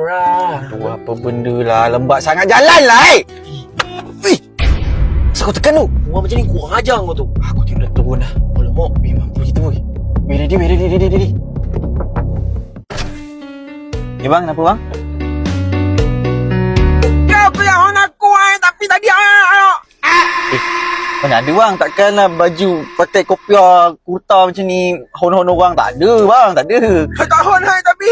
Apa benda lah. Lambat sangat jalan lah Asal kau tekan tu? Orang macam ni kurang ajar kau tu. Aku tengok dah turun dah. Alamak, mampu kita boy. Ready. Bang, kenapa bang? Kau pelahon aku tapi tadi Mana ada bang, takkanlah baju pakai kopiah kurta macam ni hon-hon orang. Tak ada bang, tak ada. Kau tak hon tapi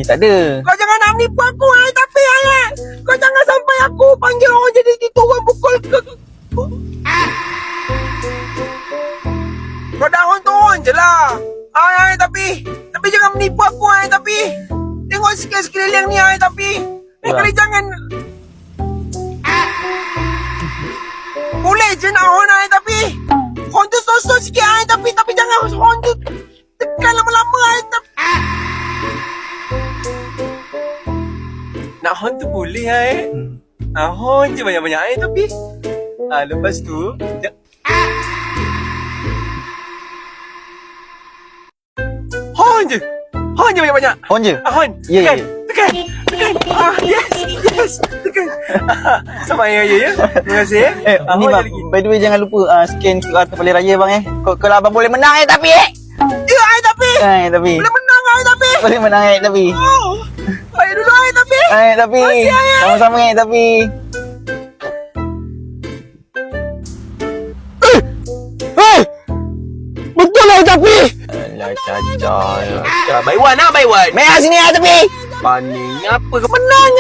Tak ada. kau jangan nak menipu aku tapi kau jangan sampai aku panggil orang jadi gitu orang pukul ke. Kau dah hon turun je lah. Tapi jangan menipu aku tapi tengok sekeliling ni tapi kali jangan. Boleh je nak hon tapi hon tu sosok sikit tapi jangan hon tu tekan lama-lama tapi nak hon tu boleh nak hon je banyak-banyak tapi lepas tu hon je banyak-banyak. Hon je? Hon. Ya. Tekan. Yes. Tekan. Sama ya. Terima kasih Ni bang, by the way jangan lupa scan QR Tepali Raya bang Kalau abang boleh menang tapi Ya tapi tapi boleh menang tapi boleh menang tapi Ayo dulu tapi tapi sama-sama tapi betul lah tapi alah caca Buy one. Maya sini tapi Paning apa ke menang